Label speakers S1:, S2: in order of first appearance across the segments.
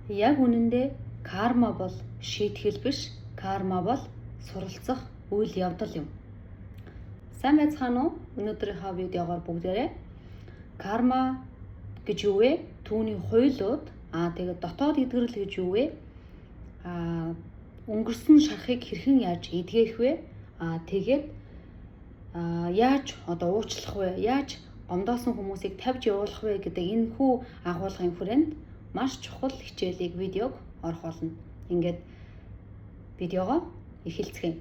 S1: Яг үнэндээ карма бол шийтгэл биш, карма бол суралцах үйл явдал юм. Сайн байцгаана уу? Өнөөдрийнхөө видеогоор бүгдээрээ карма гэж юу вэ? Түүний хуйлууд, тэгээд дотоод эдгэрэл гэж юу вэ? Өнгөрсөн шарахыг хэрхэн яаж эдгэх вэ? Тэгээд яаж уучлах вэ? Яаж гомдоосон хүмүүсийг тавьж явуулах вэ гэдэг энэхүү агуулгын хүрээнд маш чухал хичээлийг видеог оруулна. Ингээд видеогоо эхэлцгээе.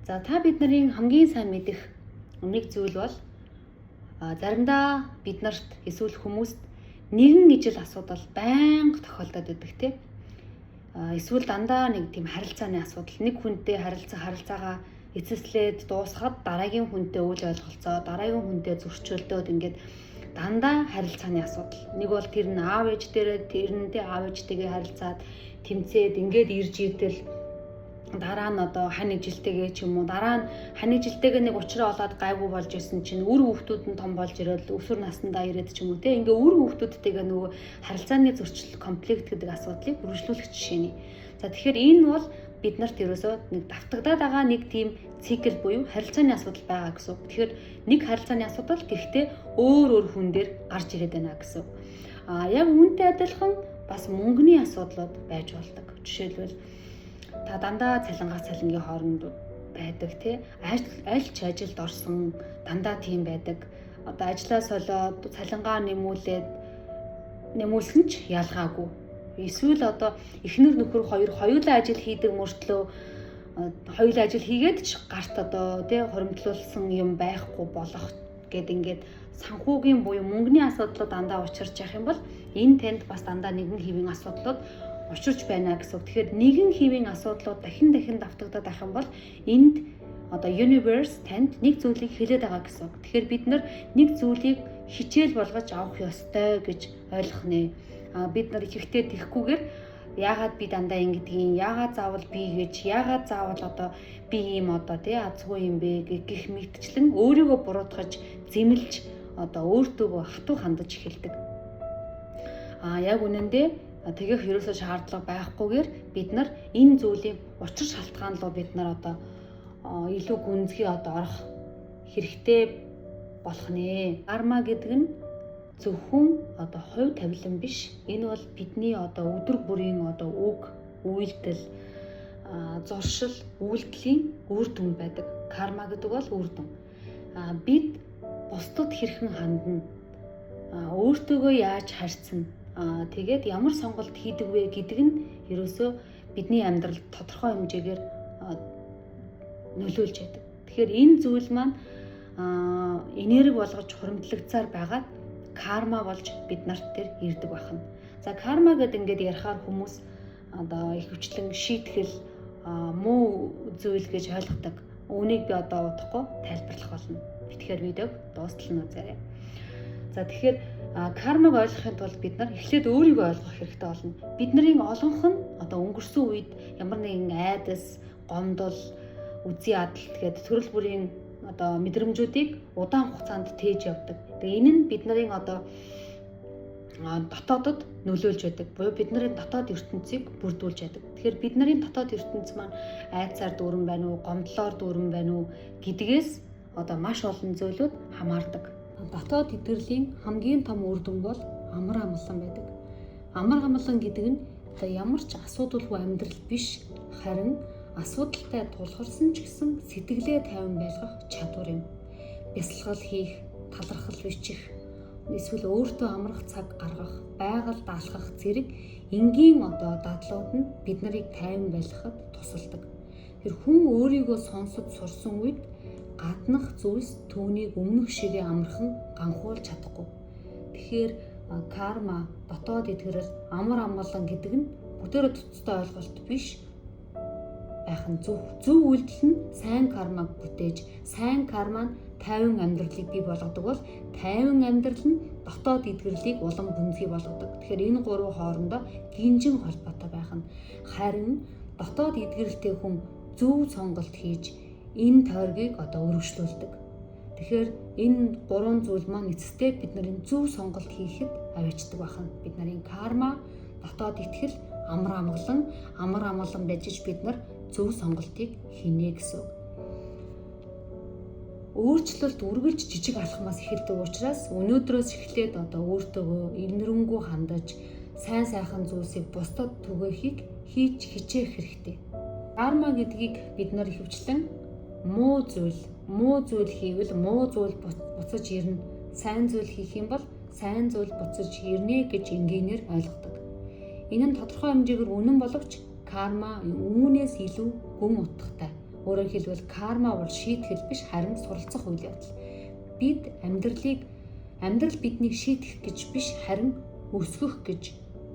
S1: За та бидний хамгийн сайн мэдэх нэг зүйл бол заримдаа биднэрт эсвэл хүмүүст нэгэн ижил асуудал байнга тохиолдоод байдаг тийм. Эсвэл дандаа нэг тийм харилцааны асуудал, нэг хүнтэй харилцаагаа эцэслээд дуусгаад дараагийн хүнтэй үйл ойлголцоо, дараагийн хүнтэй зөрчилдөөд ингээд дандаа харилцааны асуудал. Нэг бол тэр нь аав ээждэрээ тэрнтэй аав ээжтэйгээ харилцаад тэмцээд ингээд ирж идэл дараа нь хань жилтэйгээ ч юм уу дараа нь хань жилтэйгээ нэг уучраа олоод гайгүй болж исэн чинь үр хүүхдүүд нь том болж ирээд өсвөр насндаа ирээд ч юм уу те ингээ үр хүүхдүүдтэйгээ нөгөө харилцааны зөрчил конфликт гэдэг асуудлыг үргэлжлүүлэх жишээний. За тэгэхээр энэ бол бид нарт ерөөсөө нэг давтагдаад байгаа нэг тийм цикл буюу харилцааны асуудал байгаа гэсэн үг. Тэгэхээр нэг харилцааны асуудал гэхдээ өөр хүн дээр гарч ирээд байна гэсэн. Яг үүнтэй адилхан бас мөнгөний асуудлууд байж болдог. Жишээлбэл та дандаа цалингийн хооронд байдаг тий. Аль ч ажилд орсон дандаа тийм байдаг. Ажлаа солиод цалингаа нэмүүлсэн ч ялгаагүй. Эсвэл эхнэр нөхөр хоёулаа ажил хийдэг мөртлөө хоёулаа ажил хийгээд ч гарт тий хоримтлуулсан юм байхгүй болох гэд ингээд санхүүгийн буюу мөнгөний асуудлууд дандаа учирч явах юм бол энэ танд бас дандаа нэгэн хэвийн асуудлууд учирч байна гэсэн. Тэгэхээр нэгэн хэвийн асуудлууд дахин давтагдаад байх юм бол энд universe танд нэг зүйлийг хэлээд байгаа гэсэн. Тэгэхээр бид нэг зүйлийг хичээл болгож авах ёстой гэж ойлгох нэ. Бид нар ихтэй тэхгүйгээр яагаад би дандаа ингэдгийг, яагаад заавал би гэж, яагаад заавал би ийм тий азгүй юм бэ гэх мэтчлэн өөрийгөө буруутгаж, зэмлж өөртөө хатуу хандаж эхэлдэг. Яг үнэндээ тэгэх ерөөсөө шаардлага байхгүйгээр бид нар энэ зүйлийн учир шалтгаан руу бид нар илүү гүнзгий орох хэрэгтэй болох нэ. Карма гэдэг нь зөвхөн хувь тавилан биш. Энэ бол бидний өдөр бүрийн үг, үйлдэл, зуршил, үйлдэлийн үр дүн байдаг. Карма гэдэг бол үр дүн. Бид бусдад хэрхэн хандна, өөртөөгөө яаж харьцна, тэгээд ямар сонголт хийдэг вэ гэдэг нь ерөөсөө бидний амьдралд тодорхой хэмжээгээр нөлөөлж байдаг. Тэгэхээр энэ зүйл маань энерги болгож хуримтлагдсаар байгаад карма болж бид нарт тэр ирдэг байна. За карма гэдэг ингээд ярихаар хүмүүс ихэвчлэн шийтгэл муу зүйл гэж ойлгодог. Үүнийг би удахгүй тайлбарлах болно. Тэгэхээр видеог дуустал нь үзээрэй. За тэгэхээр кармаг ойлгохын тулд бид нар эхлээд өөрийгөө ойлгох хэрэгтэй болно. Бидний олонх нь өнгөрсөн үед ямар нэгэн айдас, гомдол, үзий адалт гэдэг төрөл бүрийн мэдрэмжүүдийг удаан хугацаанд тээж явдаг. Тэгээ энэ нь бидний дотоодод нөлөөлж байдаг. Буюу бидний дотоод ертөнцийг бүрдүүлж байдаг. Тэгэхээр бидний дотоод ертөнц маань айцаар дүүрэн байна уу, гомдлоор дүүрэн байна уу гэдгээс маш олон зүйлүүд хамаардаг. Дотоод эдгэрлийн хамгийн том үр дүн бол амар амгалан байдаг. Амар амгалан гэдэг нь ямар ч асуудалгүй амьдрал биш, харин асуудалтай тулгарсан ч гэсэн сэтгэлээ тайван байлгах чадвар юм. Бясалгал хийх, талархал бичих, эсвэл өөртөө амрах цаг гаргах, байгальд алхах зэрэг энгийн дадлууд нь бид нарыг тайван байлгахад тусалдаг. Тэр хүн өөрийгөө сонсож сурсан үед гаднах зүйлс түүнийг өмнөх шигээ амархан ганхуулж чадахгүй. Тэгэхээр карма, дотоод эдгэрэл, амар амгалан гэдэг нь бүгдээрээ төцтэй ойлголт биш. Зөв үйлдэл нь сайн кармаг бүтээж, сайн карма нь тайван амьдралыг бий болгодог бол тайван амьдрал нь дотоод эдгэрлийг улам гүнзгий болгодог. Тэгэхээр энэ гурван хоорондоо гинжин холбоотой байх нь. Харин дотоод эдгэрэлтэй хүн зөв сонголт хийж энэ тойргийг өргөжлүүлдэг. Тэгэхээр энэ гурван зүйл маань эцэстээ бид нарын зөв сонголт хийхэд авчирдаг байна. Бид нарын карма, дотоод итгэл, амар амгалан байж бид нар зөв сонголтыг хийнэ гэсэн үг. Өөрчлөлт үргэлж жижиг алхмаас эхэлдэг учраас өнөөдрөөс эхлээд өөртөөгөө инэрэнгүү хандаж сайн сайхан зүйлсийг бусдад түгээхийг хийж хичээх хэрэгтэй. Карма гэдгийг бид нар ихэвчлэн муу зүйл хийвэл муу зүйл буцаж ирнэ. Сайн зүйл хийх юм бол сайн зүйл буцаж ирнэ гэж энгийнээр ойлгодог. Энэ нь тодорхой хэмжээгээр үнэн боловч карма үүнээс илүү гүн утгатай. Өөрөөр хэлбэл карма бол шийтгэл биш, харин суралцах үйл явдал. Амьдрал биднийг шийтгэх гэж биш, харин өсгөх гэж,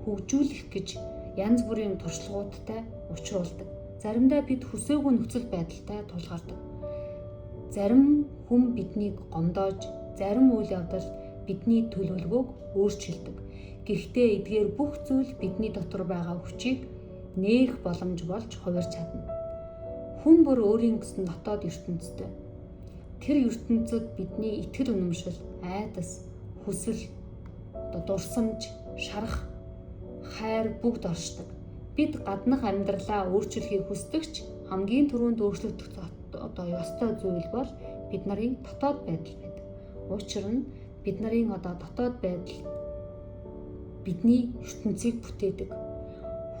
S1: хөгжүүлэх гэж янз бүрийн туршлагуудтай учруулдаг. Заримдаа бид хүсээгүй нөхцөл байдалтай тулгардаг. Зарим хүн биднийг гомдоож, зарим үйл явдал бидний төлөвлөгөөг өөрчилдөг. Гэхдээ эдгээр бүх зүйл бидний дотор байгаа хүчийг нээх боломж болж хувирч чадна. Хүн бүр өөрийн гэсэн дотоод ертөнцтэй. Тэр ертөнцид бидний итгэл үнэмшил, айдас, хүсэл, дурсамж, шарах, хайр бүгд оршдог. Бид гаднах амьдралаа өөрчлөхийг хүсдэгч хамгийн түрүүнд өөрчлөгдөх ёстой зүйл бол бид нарын дотоод байдал байдаг. Учир нь бид нарын дотоод байдал бидний ертөнцийг бүтээдэг.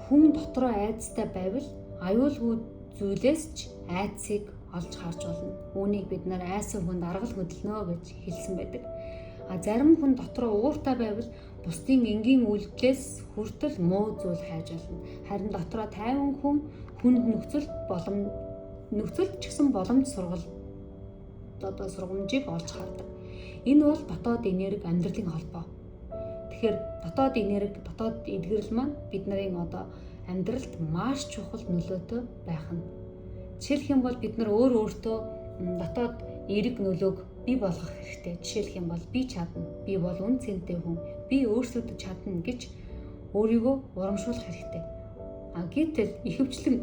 S1: Хүн дотроо айдастай байвал аюулгүй зүйлээс ч айдсыг олж харж болно. Үүнийг бид нар айсан хүнд аргал хөдөлнө гэж хэлсэн байдаг. Зарим хүн дотроо ууртай байвал бусдын энгийн үйлдэлээс хүртэл муу зүйл хайж болно. Харин дотроо тайван хүн хүнд нөхцөл ч гэсэн боломж сургамжийг олж хардаг. Энэ бол дотоод энерги амьдралын холбоо. Тэгэхээр дотоод энерги, дотоод эдгэрэл маань бид нарын амьдралд маш чухал нөлөөтэй байх нь. Жишээлх юм бол бид нар өөртөө дотоод эерэг нөлөөг бий болгох хэрэгтэй. Жишээлх юм бол би чадна, би бол үн цэнтэй хүн, би өөрсдөө чадна гэж өөрийгөө урамшуулах хэрэгтэй. Гэтэл ихэвчлэн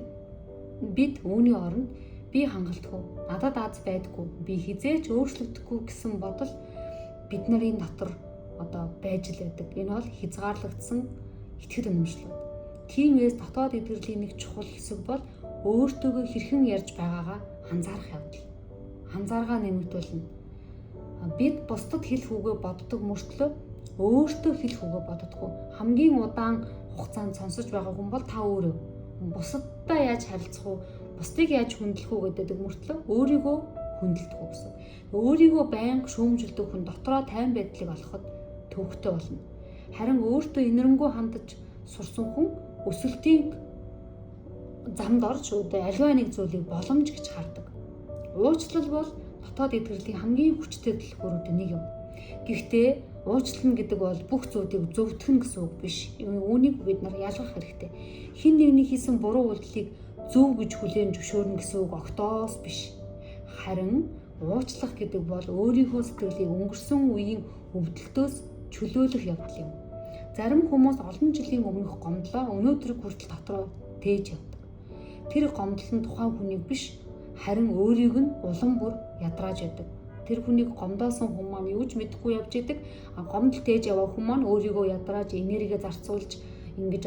S1: бид үүний оронд би хангалтгүй, надад аз байдаггүй, би хизээч өөрчлөгдөхгүй гэсэн бодол бид нарын дотор байж л байдаг. Энэ бол хязгаарлагдсан итгэл үнэмшлүүд. Тиймээс дотоод эдгэрлийн нэг чухал хэсэг бол өөртөөгөө хэрхэн ярьж байгаагаа анзаарах явдал. Анзааргаа нэмэгдүүлнэ. Бид бусдад хэлэх үгээ боддог мөртлөө өөртөө хэлэх үгээ боддоггүй. Хамгийн удаан хугацаанд сонсож байгаа хүн бол та өөрөө. Бусадтай яаж харилцах уу, бусдыг яаж хүндлэх үү гэдэг мөртлөө өөрийгөө хүндэлдэг гэсэн. Өөрийгөө байнга шүүмжилдэг хүн дотроо тайван байдлыг олоход төвөгтэй болно. Харин өөртөө инэрэнгүү хандаж сурсан хүн өсөлтийн замд орж аливаа нэг зүйлийг боломж гэж хардаг. Уучлал бол дотоод эдгэрлийн хамгийн хүчтэй дэлгүүрүүд нэг юм. Гэхдээ уучлал гэдэг бол бүх зүйлийг зөвтгөн гэсэн үг биш. Үүнийг бид нар ялгах хэрэгтэй. Хэн нэгний хийсэн буруу үйлдэлийг зөв гэж хүлээн зөвшөөрнө гэсэн үг огтоос биш. Харин уучлах гэдэг бол өөрийнхөө сэтгэлийг өнгөрсөн үеийн өвдөлтөөс чөлөөлөх явдал юм. Зарим хүмүүс олон жилийн өмнөх гомдлоо өнөөдөр хүртэл дотроо тээж явдаг. Тэр гомдол нь тухайн хүнийг биш, харин өөрийг нь улам бүр ядрааж яадаг. Тэр хүнийг гомдоосон хүн маань юу ч мэдэхгүй явж идэг. Гомдол тээж яваа хүн маань өөрийгөө ядрааж энерги зарцуулж ингэж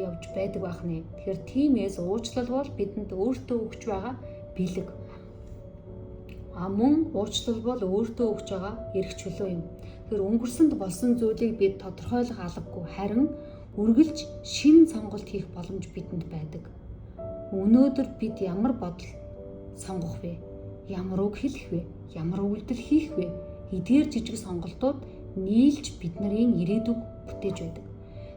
S1: явж байдаг байх нэ. Тэгэхээр тиймээс уучлал бол бидэнд өөртөө өгч байгаа бэлэг. Мөн уучлал бол өөртөө өгч байгаа эрх чөлөө юм. Тэгэхээр өнгөрсөнд болсон зүйлийг бид тодорхойлох албагүй, харин үргэлж шинэ сонголт хийх боломж бидэнд байдаг. Өнөөдөр бид ямар бодол сонгох вэ? Ямар үг хэлэх вэ? Ямар үйлдэл хийх вэ? Эдгээр жижиг сонголтууд нийлж бид нарын ирээдүг бүтээж байдаг.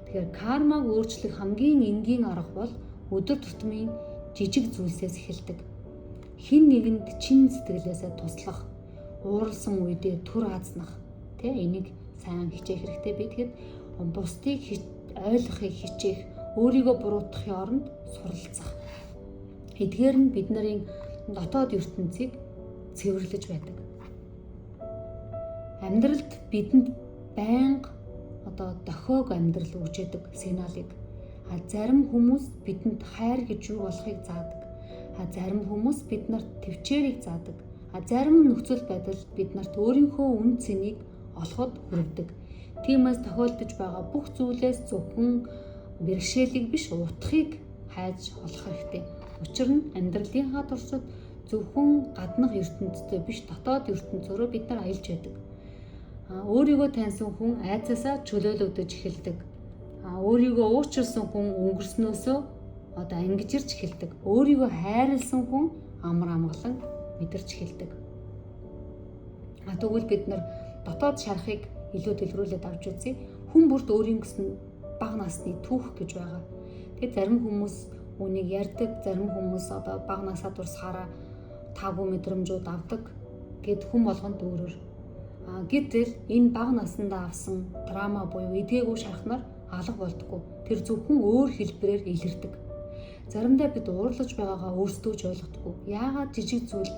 S1: Тэгэхээр кармаг өөрчлөх хамгийн энгийн арга бол өдөр тутмын жижиг зүйлсээс эхэлдэг. Хэн нэгэнд чин сэтгэлээсээ туслах, ууралсан үедээ түр хаазнах, энийг сайн хичээх хэрэгтэй. Би тэгэхэд бусдыг ойлгохыг хичээх, өөрийгөө буруутгахын оронд суралцах. Эдгээр нь бид нарын дотоод ертөнцийг цэвэрлэж байдаг. Амьдралд бидэнд байнга дохиог амьдрал өгч яадаг сигналыг. Зарим хүмүүс бидэнд хайр гэж юу болохыг заадаг. Зарим хүмүүс биднэрт төвчээрийг заадаг. Зарим нөхцөл байдал биднэрт өөрийнхөө үн цэнийг олоход хүргэдэг. Тиймээс тохиолдож байгаа бүх зүйлээс зөвхөн бэрхшээлийг биш утгыг хайж олох хэрэгтэй. Учир нь амьдралынхаа туршид зөвхөн гаднах ертөнцтэй биш дотоод ертөнцөөрөө бид нар аялж байдаг. Өөрийгөө таньсан хүн айцаасаа чөлөөлөгдөж эхэлдэг. Өөрийгөө уучирсан хүн өнгөрснөөсөө ангиж ирж эхэлдэг. Өөрийгөө хайрлсан хүн амар амгалан мэдэрч эхэлдэг. Тэгвэл бид нар дотоод шарахыг илүү дэлгэрүүлээд авч үзье. Хүн бүрт өөрийн гэсэн бага насны түүх гэж байгаа. Тэгээд зарим хүмүүс үнийг ярьдаг, зарим хүмүүс бага насаа дурсахаараа таагүй мэдрэмжүүд авдаг. Гэт хүн болгонд өөрөөр. Гэтэл энэ бага насандаа авсан драма буюу эдгээгүй шарахнаар алга болдоггүй. Тэр зөвхөн өөр хэлбэрээр илэрдэг. Заримдаа бид уурлаж байгаагаа өөрсдөө ч ойлгодоггүй. Яагаад жижиг зүйл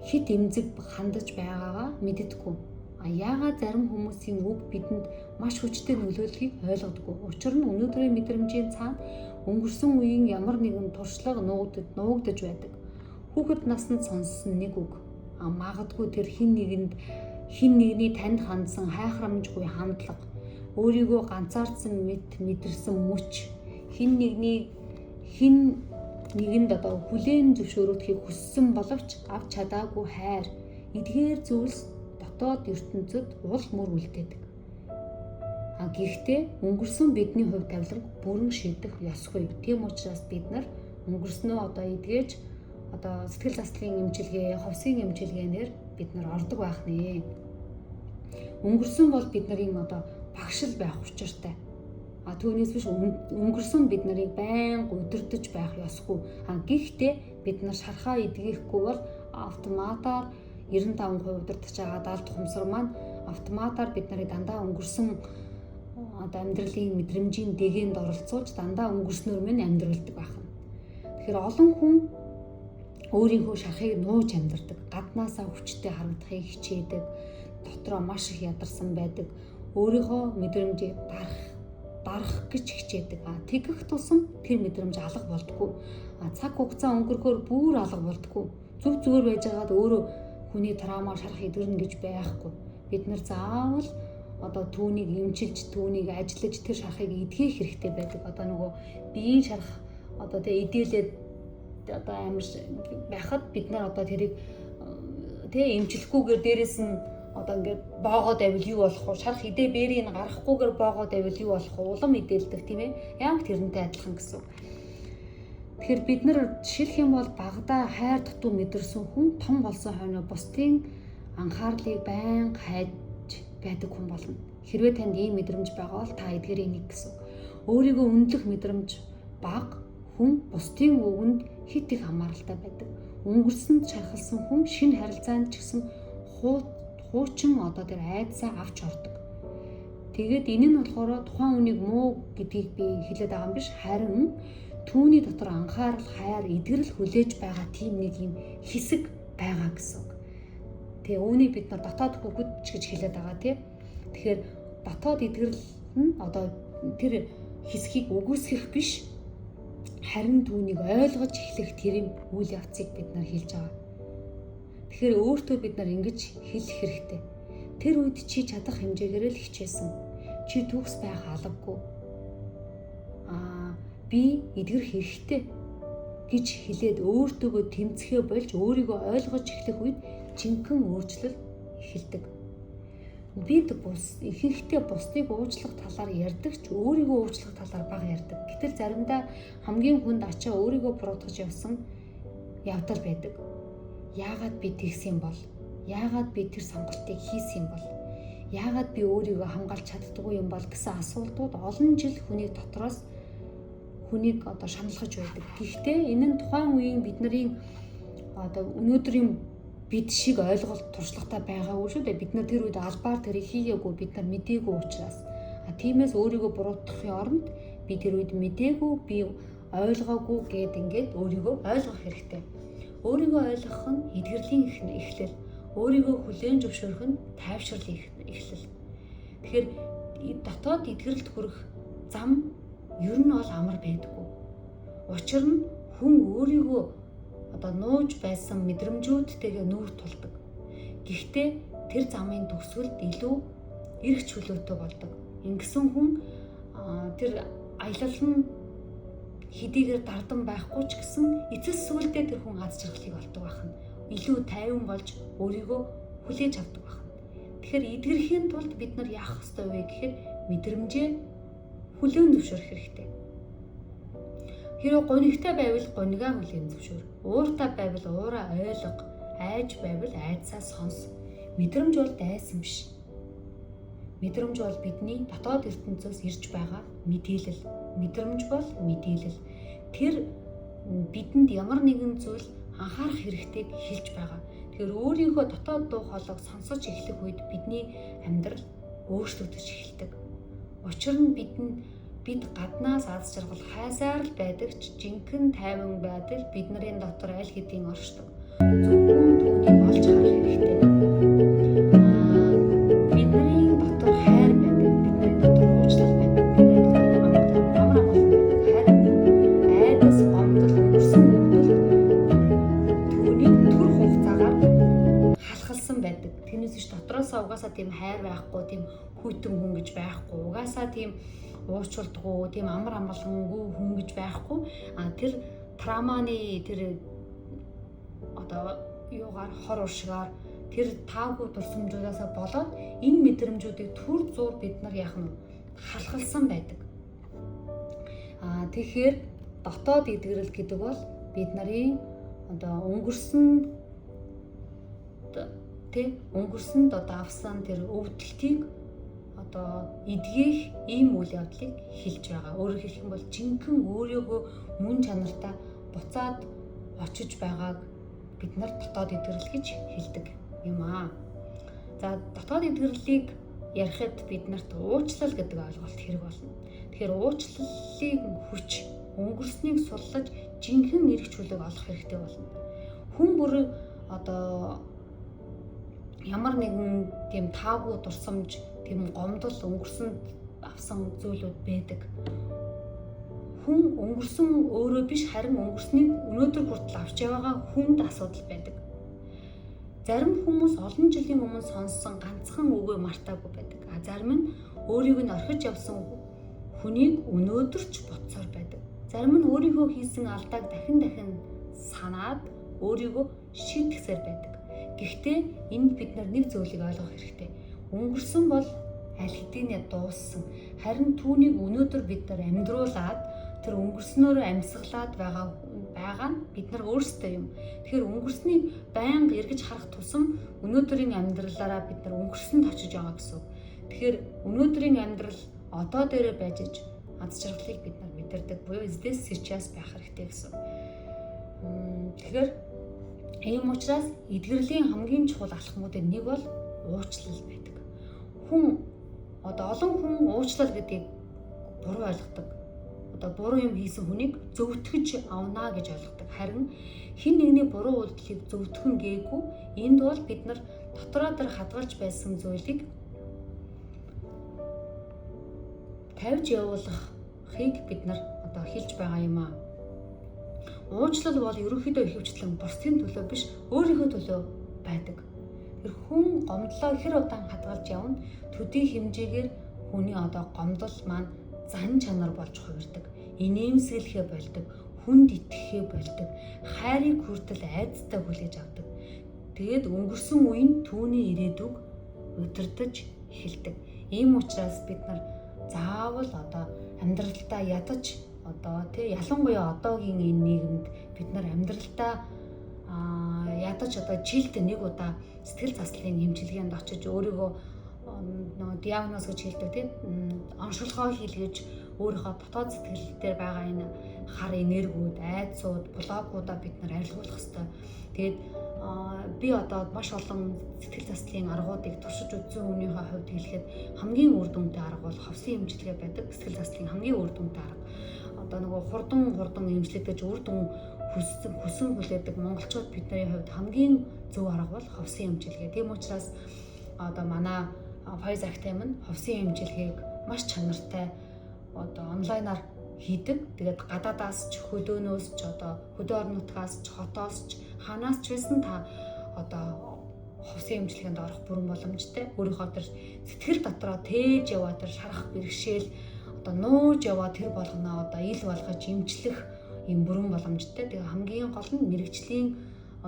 S1: хит эмзэг хандаж байгаагаа мэддэггүй. Яагаад зарим хүмүүсийн үг бидэнд маш хүчтэй нөлөөлөхийг ойлгодоггүй. Учир нь өнөөдрийн мэдрэмжийн цаана өнгөрсөн үеийн ямар нэгэн туршлага нуугдаж байдаг. Хүүхэд наснд сонссон нэг үг магадгүй тэр хин нэгний танд хандсан хайхрамжгүй хандлага, өөрийгөө ганцаардсан мэдэрсэн мөч, хин нэгэнд хүлээн зөвшөөрөгдөхийг хүссэн боловч авч чадаагүй хайр, эдгээр зүйлс дотоод ертөнцид уул мөр үлдээдэг. Гэхдээ өнгөрсөн бидний хувь тавиланг бүрэн шийдэх ёсгүй. Тийм учраас бид нар өнгөрснөө эдгээж сэтгэл заслын эмчилгээ, ховсын эмчилгээнээр бид нар ордог байх нэ. Өнгөрсөн бол бид нарын багшил байх учиртай. Түүнээс биш өнгөрсөн бид нарыг байнга удирдах байх ёсгүй. Гэхдээ бид нар шархаа эдгэхгүй бол автоматар 95% удирдах байгаа даалт ухамсар маань автоматар бид нарыг дандаа өнгөрсөн амьдралын мэдрэмжийн дэгэнд оролцуулж дандаа өнгөрснөөр минь амьдралдаг байна. Тэгэхээр олон хүн өөрийнхөө шархыг нууж амьдардаг, гаднаасаа хүчтэй харагдахыг хичээдэг, дотроо маш их ядарсан байдаг, өөрийнхөө мэдрэмжийг дарах гэж хичээдэг. Тэгэх тусам тэр мэдрэмж алга болдгоо. Цаг хугацаа өнгөрөхөөр бүр алга болдгоо. Зүгээр байж байгаад өөрөө хүний травма шарах эдгэрнэ гэж байхгүй. Бид нар заавал түүнийг эмчилж, түүнийг ажиллаж тэр шарахыг эдгэх хэрэгтэй байдаг. Биеийн шарах эдээлээд амар байхад бид нар тэрийг эмчлэхгүйгээр дээрээс нь ингээд боогоод байвал юу болох вэ? Шарах эдээ бэрийг гаргахгүйгээр боогоод байвал юу болох вэ? Улам эдэлдэг тийм ээ. Яг тэрнтэй адилхан гэсэн. Тэгэхээр бид нар жишээлх юм бол багадаа хайр дутуу мэдэрсэн хүн том болсон хойно бусдын анхаарлыг байнга хайж байдаг хүн болно. Хэрвээ танд ийм мэдрэмж байгаа бол та эдгээрийн нэг гэсэн. Өөрийгөө үнэлэх мэдрэмж бага хүн бусдын үгэнд хит их хамааралтай байдаг. Өнгөрсөнд шархалсан хүн шинэ харилцаанд ч гэсэн хуучин тэр айдсаа авч ордог. Тэгээд энэ нь болохоор тухайн үнийг муу гэдгийг би хэлээд байгаа юм биш, харин түүний дотор анхаарал, хайр, эдгэрэл хүлээж байгаа тийм нэг юм хэсэг байгаа гэсэн үг. Тэгээ үүнийг бид нар дотоод хүүхэд гэж хэлээд байгаа тийм. Тэгэхээр дотоод эдгэрэл нь тэр хэсгийг үгүйсгэх биш, харин түүнийг ойлгож эхлэх тэр үйл явцыг бид нар хэлж байгаа. Тэгэхээр өөртөө бид нар ингэж хэлэх хэрэгтэй. Тэр үед чи чадах хэмжээгээр л хичээсэн. Чи төгс байх алавгүй. Би эдгэрэх хэрэгтэй гэж хэлээд өөртөөгөө тэмцэхээ болж өөрийгөө ойлгож эхлэх үед жинхэнэ өөрчлөлт эхэлдэг. Бид ихэнхдээ бусдыг уучлах талаар ярьдаг ч өөрийгөө уучлах талаар бага ярьдаг. Гэтэл заримдаа хамгийн хүнд ачаа өөрийгөө буруутгаж явсан явдал байдаг. Яагаад би тэгсэн бол? Яагаад би тэр сонголтыг хийсэн бол? Яагаад би өөрийгөө хамгаалж чаддаггүй юм бол гэсэн асуултууд олон жил хүний дотроос хүнийг шаналгаж байдаг. Гэхдээ энэ нь тухайн үеийн бидний өнөөдрийн бид шиг ойлголт туршлагатай байгаагүй шүү дээ. Бид нар тэр үед албаар тэрийг хийгээгүй, бид нар мэдээгүй учраас. Тиймээс өөрийгөө буруутгахын оронд би тэр үед мэдээгүй, би ойлгоогүй гэд ингээд өөрийгөө ойлгох хэрэгтэй. Өөрийгөө ойлгох нь эдгэрлийн эхлэл. Өөрийгөө хүлээн зөвшөөрөх нь тайвшрал эхлэл. Тэгэхээр дотоод эдгэрэлд хүрэх зам ер нь бол амар байдаггүй. Учир нь хүн өөрийгөө нууж байсан мэдрэмжүүдтэйгээ нүүр тулдаг. Гэхдээ тэр замын төгсгөлд илүү эрх чөлөөтэй болдог. Ингэсэн хүн тэр аялал нь хэдийгээр дардан байхгүй ч гэсэн эцэс сүлдээ тэр хүн аз жаргалыг олдог байх нь илүү тайван болж өөрийгөө хүлээж авдаг байх нь. Тэгэхээр эдгэрхийн тулд бид нар яах ёстой вэ гэхээр мэдрэмжээ хүлээн зөвшөөрөх хэрэгтэй. Хэрэв гонигтай байвал гонигаа хүлээн зөвшөөр. Ууртай байвал уураа ойлго. Айж байвал айдсаа сонс. Мэдрэмж бол дайсан биш. Мэдрэмж бол бидний дотоод ертөнцөөс ирж байгаа мэдээлэл. Мэдрэмж бол мэдээлэл. Тэр бидэнд ямар нэгэн зүйл анхаарах хэрэгтэйг хэлж байгаа. Тэгэхээр өөрийнхөө дотоод дуу хоолойг сонсож эхлэх үед бидний амьдрал өөрчлөгдөж эхэлдэг. Учир нь бид гаднаас аз жаргал хайсаар л байдаг ч жинхэнэ тайван байдал бидний дотор аль хэдийн оршдог. Зөвхөн түүнийг олж харах хэрэгтэй. Бидний дотор хайр байдаг, бидний дотор уучлал байдаг, бидний дотор амар байдаг. Харин айдас гомдол өнгөрсөн үйл түүнийг түр хугацаагаар халахалсан байдаг. Тэрнээс ч дотроосоо угаасаа тийм хайр байхгүй, тийм хүйтэн хүн гэж байхгүй. Угаасаа тийм уучлалдгүй, тийм амар амгалангүй хүн гэж байхгүй. Тэр травманы тэр юугаар хор уршигаар тэр таагүй дурсамжуудаасаа болоод энэ мэдрэмжүүдийг түр зуур бид нар яах нь халахалсан байдаг. Тэгэхээр дотоод эдгэрэл гэдэг бол бид нарын өнгөрсөнд авсан тэр өвдөлтийг эдгэх ийм үйл явдлыг хэлж байгаа. Өөрөөр хэлэх юм бол жинхэнэ өөрийгөө мөн чанартай буцаад очиж байгааг бид нар дотоод эдгэрэл гэж хэлдэг юм аа. За дотоод эдгэрлийг ярихад бид нарт уучлал гэдэг ойлголт хэрэг болно. Тэгэхээр уучлалын хүч өнгөрснийг суллаж жинхэнэ эрх чөлөөг олох хэрэгтэй болно. Хүн бүр ямар нэгэн тийм таагүй дурсамж, тийм гомдол өнгөрсөнд авсан зүйлүүд байдаг. Хүн өнгөрсөн өөрөө биш, харин өнгөрснийг өнөөдөр хүртэл авч яваагаа хүнд асуудал байдаг. Зарим хүмүүс олон жилийн өмнө сонссон ганцхан үгээ мартаагүй байдаг. Зарим нь өөрийг нь орхиж явсан хүнийг өнөөдөр ч бодсоор байдаг. Зарим нь өөрийнхөө хийсэн алдааг дахин санаад өөрийгөө шийтгэсээр байдаг. Гэхдээ энд бид нар нэг зүйлийг ойлгох хэрэгтэй. Өнгөрсөн бол аль хэдийнэ дууссан. Харин түүнийг өнөөдөр бид нар амьдруулад тэр өнгөрснөөрөө амьсгалаад байгаа нь бид нар өөрсдөө юм. Тэгэхээр өнгөрснийг байнга эргэж харах тусам өнөөдрийн амьдралаараа бид нар өнгөрсөнд очиж байгаа гэсэн. Тэгэхээр өнөөдрийн амьдрал одоо дээрээ байж аз жаргалыг бид нар мэдэрдэг буюу здесь сейчас байх хэрэгтэй гэсэн. Тэгэхээр ийм учраас эдгэрлийн хамгийн чухал алхмуудын нэг бол уучлал байдаг. Олон хүн уучлал гэдгийг буруу ойлгодог. Буруу юм хийсэн хүнийг зөвтгөж авнаа гэж ойлгодог. Харин хэн нэгний буруу үйлдэлийг зөвтгөн гээгүй. Энд бол бид нар дотроо тэр хадгалж байсан зүйлийг тавьж явуулахыг бид нар хэлж байгаа юм аа. Уучлал бол ерөнхийдөө ихэвчлэн бусдын төлөө биш, өөрийнхөө төлөө байдаг. Тэр хүн гомдлоо хэр удаан хадгалж явна, төдий хэмжээгээр хүний гомдол маань зан чанар болж хувирдаг. Инээмсэглэхээ болдог, хүнд итгэхээ болдог, хайрыг хүртэл айдастай хүлээж авдаг. Тэгээд өнгөрсөн үеийн түүний ирээдүг удирдах эхэлдэг. Ийм учраас бид нар заавал амьдралдаа ядаж ялангуяа одоогийн энэ нийгэмд бид нар амьдралдаа ядаж жилд нэг удаа сэтгэл заслын эмчилгээнд очиж өөрийгөө диагноз гэж хэлдэг оншилгоо хийлгэж өөрийнхөө дотоод сэтгэл дээр байгаа энэ хар энергиуд, айдсууд, блокуудаа бид нар арилгуулах ёстой. Тэгээд би маш олон сэтгэл заслын аргуудыг туршиж үзсэн хүмүүсийн хувьд хэлэхэд хамгийн үр дүнтэй арга бол ховсын эмчилгээ байдаг. Сэтгэл заслын хамгийн үр дүнтэй арга. Хурдан эмчлэгдэж үр дүн хүсэн хүлээдэг монголчууд бидний хувьд хамгийн зөв арга бол ховсын эмчилгээ. Тийм учраас манай Pfizer Actem нь ховсын эмчилгээг маш чанартай онлайнаар хийдэг. Тэгээд гадаадаас ч хөдөөнөөс ч хөдөө орон нутгаас ч хотоос ч ханаас ч байсан та ховсын эмчилгээнд орох бүрэн боломжтой. Өөрийнхөө тэр сэтгэл дотроо тээж яваа тэр шарах бэрхшээл одоо нууж яваа тэр болгоноо одоо ил болгож имжлэх юм бүрэн боломжтой. Тэгээ хамгийн гол нь мэрэгжлийн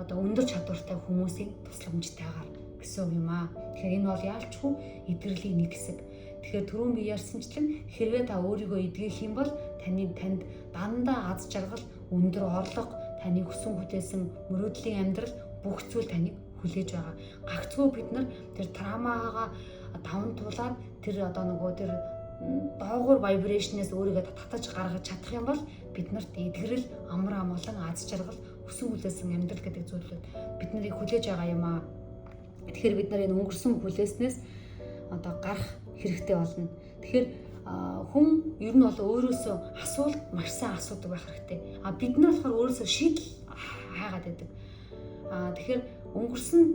S1: одоо өндөр чадвартай хүмүүсийн тусламжтайгаар гэсэн юм аа. Тэгэхээр энэ бол яалчгүй эдгэрлийн нэг хэсэг. Тэгэхээр түрүүн би ярьсанчлан хэрвээ та өөрийгөө эдгэх юм бол танд дандаа аз жаргал, өндөр орлого, таны хүсэн хүлээсэн мөрөөдлийн амьдрал бүх зүйл таныг хүлээж байгаа. Гагцгүй бид нар тэр травмаагаа даван туулаад тэр одоо нөгөө тэр доогуур vibration-ээс өөрийгөө татаж гаргаж чадах юм бол биднэрт эдгэрэл, амар амгалан, аз жаргал, хүсэн хүлээсэн амьдрал гэдэг зүйлүүд бид нарыг хүлээж байгаа юм аа. Тэгэхээр бид нар энэ өнгөрсөн хүлээснээс одоо гарах хэрэгтэй болно. Тэгэхээр хүн ер нь бол өөрөөсөө асуулт маш сайн асуудаг байх хэрэгтэй. Бид нар болохоор өөрөөсөө шийдэл хаагаад байдаг. Тэгэхээр өнгөрсөнд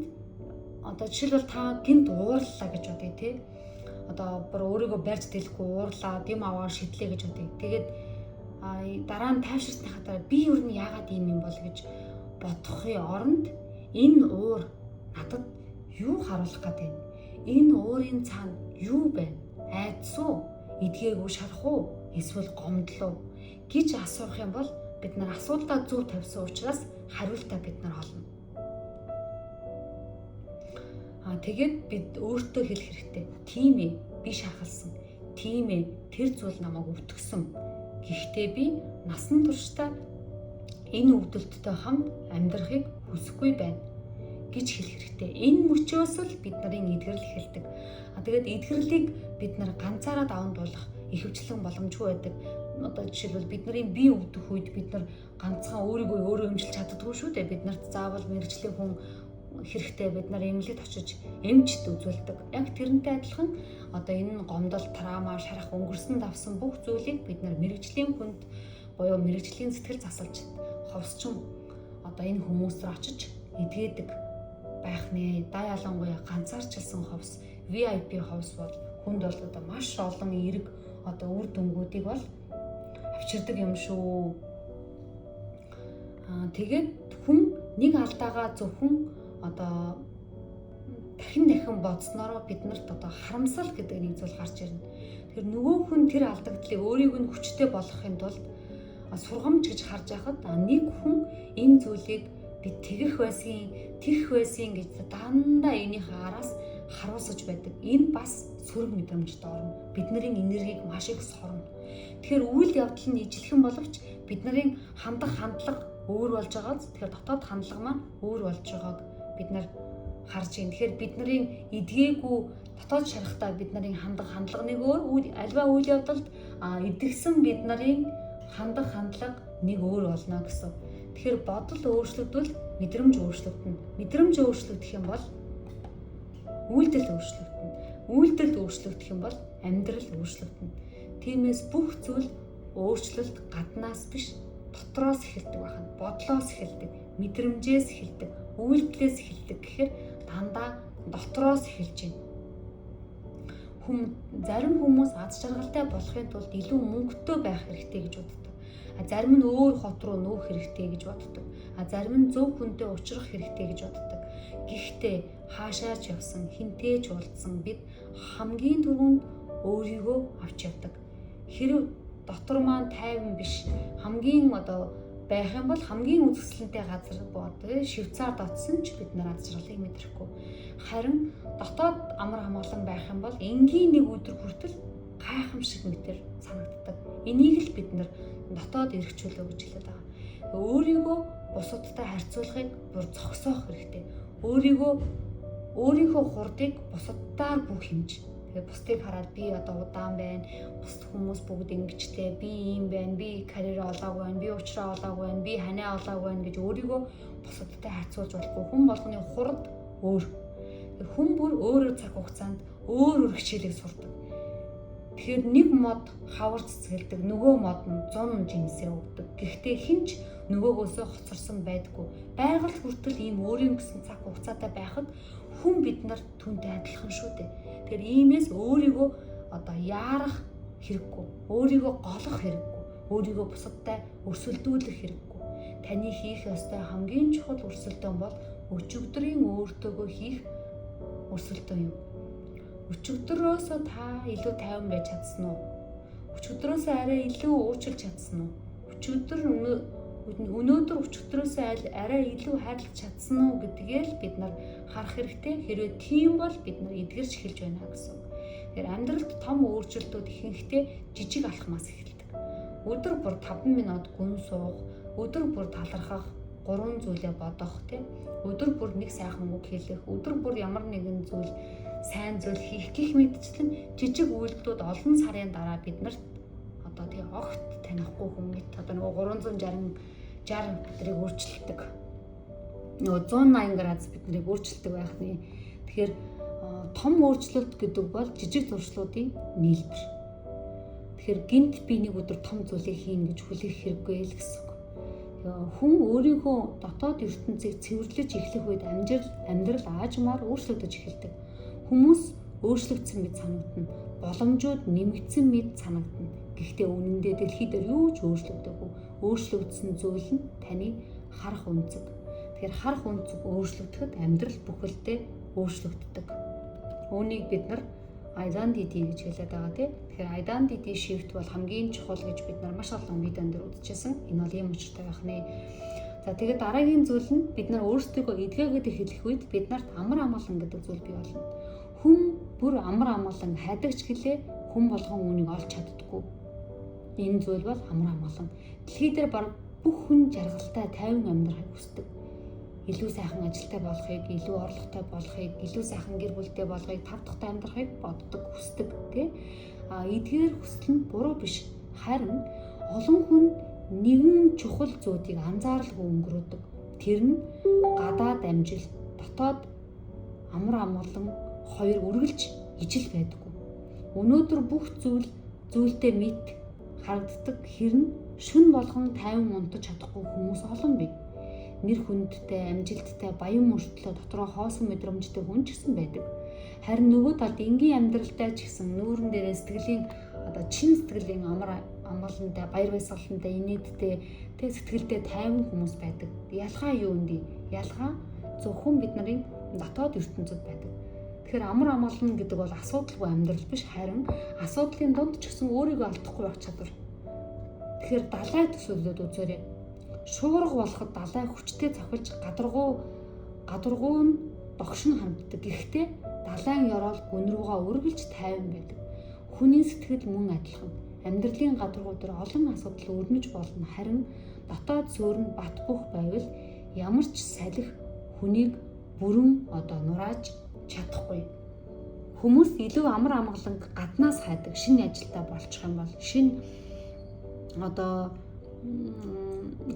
S1: одоо жишээлбэл та гинт уурлаа гэж бодъё тий. Одоо бүр өөрийгөө барьж дэлэхгүй уурлаа, дэм аваа шидлээ гэж бодъё. Тэгээд дараа нь тайвширсныхаа дараа би ер нь яагаад ийм юм бол гэж бодохын оронд энэ уур надад юу харуулах гэдэг вэ? Энэ уурын цаана юу байна? Айдас уу? Эдгээгүй шарах уу? Эсвэл гомдлоо гэж асуух юм бол бид нар асуудлаа зөв тавьсан учраас хариултаа бид нар олно. Тэгээд бид өөртөө хэлэх хэрэгтэй. Тийм ээ, би шахалсан. Тийм ээ, тэр зүйл намайг өвтгсөн. Гэхдээ би насан туршдаа энэ өвдөлттэй хамт амьдрахыг хүсэхгүй байна гэж хэлэх хэрэгтэй. Энэ мөчөөс л бид нарын эдгэрэл эхэлдэг. Тэгээд эдгэрлийг бид нар ганцаараа даван туулах ихэвчлэн боломжгүй байдаг. Одоо жишээлбэл бидний бие өвдөх үед бид нар ганцхан өөрийгөө эмчилж чаддаггүй шүү дээ. Бид нарт заавал мэрэгжлийн хүн хэрэгтэй, бид нар эмнэлэгт очиж эмчт үзүүлдэг. Яг тэрнтэй адилхан одоо энэ гомдол, травма, шарах, өнгөрсөнд авсан бүх зүйлийг бид нар мэрэгжлийн хүнд буюу мэрэгжлийн сэтгэл засалч, ховсчин одоо энэ хүмүүс рүү очиж эдгээдэг байх нэ. Да ялангуяа ганцаарчилсан ховс, VIP ховс бол хүнд бол одоо маш олон эерэг одоо үр дүнгуудыг бол авчирдаг юм шүү. Тэгээд хүн нэг алдаагаа зөвхөн одоо дахин бодснороо биднэрт одоо харамсал гэдэг нэг зүйл гарч ирнэ. Тэгэхээр нөгөө хүн тэр алдагдлыг өөрийг нь хүчтэй болгохын тулд сургамж гэж харж байхад нэг хүн энэ зүйлийг би тэгэх байсан гэж дандаа энийхээ араас харуулсаж байдаг. Энэ бас сөрөг мэдрэмжтэй орно. Бидний энергийг маш их сорно. Тэгэхээр үйл явдал нь ижлэхэн боловч бидний хандлага өөр болж байгааз тэгэхээр дотоод хандлага маань өөр болж байгааг бид нар харж байна. Тэгэхээр бидний эдгээгүй дотоод шарахтаа бидний хандлага нэг өөр, альва үйл явдалд эдгсэн бидний хандлага нэг өөр болно гэсэн. Тэгэхээр бодол өөрчлөгдвөл мэдрэмж өөрчлөгдөнө. Мэдрэмж өөрчлөгдөх юм бол үйлдэл өөрчлөгдөнө. Үйлдэл өөрчлөгдөх юм бол амьдрал өөрчлөгдөнө. Тиймээс бүх зүйл өөрчлөлт гаднаас биш, дотроос эхэлдэг байна. Бодлоос эхэлдэг, мэдрэмжээс эхэлдэг, үйлдэлээс эхэлдэг гэхээр дандаа дотроос эхэлж байна. Зарим хүмүүс аз жаргалтай болохын тулд илүү мөнгөтэй байх хэрэгтэй гэж боддог. Зарим нь өөр хот руу нүүх хэрэгтэй гэж боддог. Зарим нь зөв хүнтэй уулзрах хэрэгтэй гэж боддог. Гэхдээ хаашаарч явсан, хинтээж уулзсан бид хамгийн түрүүнд өөрийгөө авч явдаг. Хэрэв дотор маань тайван биш, хамгийн одоо байх юм бол хамгийн үзэсгэлэнтэй газар бод Швейцарьд очсон ч бид нар аз жаргалыг мэдрэхгүй. Харин дотоод амар амгалан байх юм бол энгийн нэг өдөр хүртэл гайхамшиг мэтэр санагддаг. Энийг л бид нар дотоод эргчүүлээ гэж хэлээд байгаа. Өөрийгөө бусадтай харьцуулахыг бүр зогсоох хэрэгтэй. Өөрийнхөө хурдыг бусадтаар бүх хэмж. Тэгээ бусдыг хараад би одоо удаан байна. Бусд хүмүүс бүгд ингэжтэй. Би ийм байна. Би карьераа олоогүй байна. Би уучраа олоогүй байна. Би ханаа олоогүй байна гэж өөрийгөө бусадтай харьцуулж болохгүй. Хүн болгоны хурд өөр. Хүн бүр өөрөөр цаг хугацаанд өөр хичээлийг сурдаг. Тэгэхээр нэг мод хавар цэцгэлдэг, нөгөө мод нь 100 жинсээ өгдөг. Гэхдээ хинч нөгөөгөөсөө хоцорсон байдаггүй. Байгаль хүртэл ийм өөрийн гэсэн цаг хугацаатай байхад хүн бид нар түүнтэй адилхан шүү дээ. Тэгэхээр иймээс өөрийгөө одоо яарах хэрэггүй, өөрийгөө голох хэрэггүй, өөрийгөө бусадтай өрсөлдүүлэх хэрэггүй. Таны хийх ёстой хамгийн чухал өрсөлдөөн бол өчигдрийн өөртөөгөө хийх өрсөлдөөн юм. Өчигдрөөсөө та илүү тайван байж чадсан уу? өчигдрөөс арай илүү уучлж чадсан уу? Өнөөдөр өчигдрөөс арай илүү хайрлах чадсан уу гэдгээл бид нар харах хэрэгтэй. Хэрвээ тийм бол бид нар эдгэрч эхэлж байна гэсэн. Тэгэхээр амьдралд том өөрчлөлтүүд ихэнхдээ жижиг алхмаас эхэлдэг. Өдөр бүр 5 минут гүн суух, өдөр бүр талархах, 3 зүйлээ бодох тийм. Өдөр бүр нэг сайхан үг хэлэх, өдөр бүр ямар нэгэн зүйл сайн зүйл хийх гэх мэтчлэн жижиг үйлдэлүүд олон сарын дараа биднэрт одоо тийм огт танихгүй хүмүүст одоо нөгөө 360 бидрийг өөрчилдөг. Нөгөө 180 градус биднийг өөрчилдөг байх нэ. Тэгэхээр том өөрчлөлт гэдэг бол жижиг зуршлуудын нийлбэр. Тэгэхээр гинт би нэг өдөр том зүйлийг хийн гэж хүлээх хэрэггүй л гэсэн. Хүн өөрийнхөө дотоод ертөнцийг цэвэрлэж эхлэх үед амьдрал аажмаар өөрчлөгдөж эхэлдэг. Хүмүүс өөрчлөгдсөн мэт санагдана. Боломжууд нэмэгдсэн мэт санагдана. Гэхдээ үнэндээ дэлхий дээр юу ч өөрчлөгдөөгүй. Өөрчлөгдсөн зүйл нь таны харах үнцэг. Тэгэхээр харах үнцэг өөрчлөгдөхэд амьдрал бүхэлдээ өөрчлөгддөг. Үүнийг бид нар identity гэж хэлээд байгаа тийм. Тэгэхээр identity shift бол хамгийн чухал гэж бид нар маш олон видеон дээр үзчихсэн. Энэ бол юм учиртай байх нэ. За тэгээд дараагийн зүйл нь бид нар өөрсдөө эдгээгээд эхлэх үед бид нарт амар амгалан гэдэг зүйл бий болно. Хүн бүр амар амгалан хайдагч гэлээ хүн болгон үүнийг олж чаддаггүй. Энэ зүйл бол амар амгалан. Дэлхий дээр баг бүх хүн жаргалтай тайван амьдрахыг хүсдэг. Илүү сайхан ажилтай болохыг, илүү орлоготой болохыг, илүү сайхан гэр бүлтэй болохыг, тав дахь амьдрахыг боддог, хүсдэг тий. Эдгээр хүсэл нь буруу биш. Харин олон хүн нэгэн чухал зүйлийг анзааралгүй өнгөрөөдөг. Тэр нь гадаад амжилт, дотоод амар амгалан хоёр үргэлж ижил байдаггүй. Өнөөдөр бүх зүйлтэй мэд харагддаг хэрнэ шүн болгон тайван унтаж чадахгүй хүмүүс олон бий. Нэр хүндтэй, амжилттай, баян мөртлөө дотроо хоосон мэдрэмжтэй хүн ч гэсэн байдаг. Харин нөгөө талд энгийн амьдралтай ч гэсэн нүүрэн дээрээ сэтгэлийн одоо чин сэтгэлийн амар амгалантай, баяр баясгалантай, инээдтэй, тэг сэтгэлдээ тайван хүмүүс байдаг. Ялгаа юу вэ? Ялгаа зөвхөн бидний дотоод ертөнцид байдаг. Тэгэхээр амар амгалан гэдэг бол асуудалгүй амьдрал биш, харин асуудлын дунд ч гэсэн өөрийгөө алдахгүй байх чадвар. Тэгэхээр далай төсөөлөд үзээрэй. Шуурга болоход далай хүчтэй цохилж гадаргуу нь догшин ханддаг. Гэхдээ далайн ёроол гүн рүүгээ үргэлж тайван байдаг. Хүний сэтгэл мөн адилхан. Амьдралын гадаргуу дээр олон асуудал өрнөж болно. Харин дотоод суурь нь бат бөх байвал ямар ч салхи хүнийг бүрэн нурааж чадахгүй. Хүмүүс илүү амар амгалан гаднаас хайдаг. Шинэ ажилдаа болчих юм бол, шинэ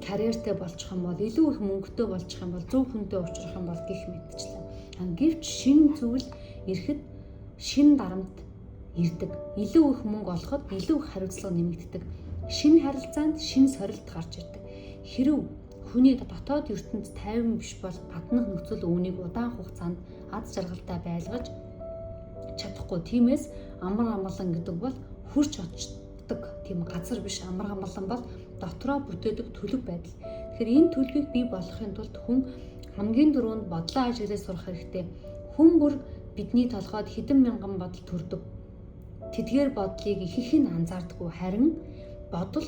S1: карьертэй болчих юм бол, илүү их мөнгөтэй болчих юм бол, зөв хүнтэй уулзах юм бол гих мэдчихлээ. Гэвч шинэ зүйл ирэхэд шинэ дарамт ирдэг. Илүү их мөнгө олоход илүү их хариуцлага нэмэгддэг. Шинэ харилцаанд шинэ сорилт гарч ирдэг. Хэрв хүний дотоод ертөнд тайван биш бол гаднах нөхцөл үүнийг удаан хугацаанд аз жаргалтай байлгаж чадахгүй. Тиймээс амар амгалан гэдэг бол хурж очдог тийм газар биш. Амар амгалан бол дотроо бүтээдэг төлөв байдал. Тэгэхээр энэ төлөвийг бий болгохын тулд хүн хамгийн дөрөнд бодлоо ажиглаж сурах хэрэгтэй. Хүн бүр бидний толгойд хэдэн мянган бодол төрдөг. Тэдгээр бодлыг ихэнх нь анзаардаггүй. Харин бодол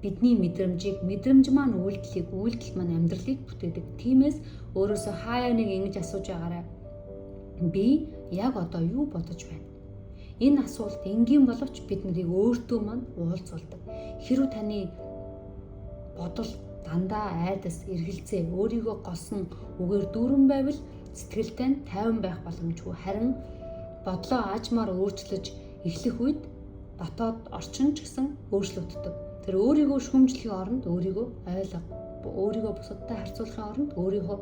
S1: бидний мэдрэмжийг, мэдрэмж маань үйлдэл маань амьдралыг бүтээдэг. Тиймээс өөрөөсөө хаяа нэг ингэж асууж байгаарай. Би яг одоо юу бодож байна? Энэ асуулт энгийн боловч бид нарыг өөртөө маань уулзуулдаг. Хэрв таны бодол дандаа айдас, эргэлзээ, өөрийгөө голсон үгээр дүүрэн байвал сэтгэлтэй нь тайван байх боломжгүй. Харин бодлоо аажмаар өөрчлөж эхлэх үед дотоод орчин ч гэсэн өөрчлөгддөг. Тэр өөрийгөө шүүмжлэхийн оронд өөрийгөө ойлго. Өөрийгөө бусадтай харьцуулахын оронд өөрийнхөө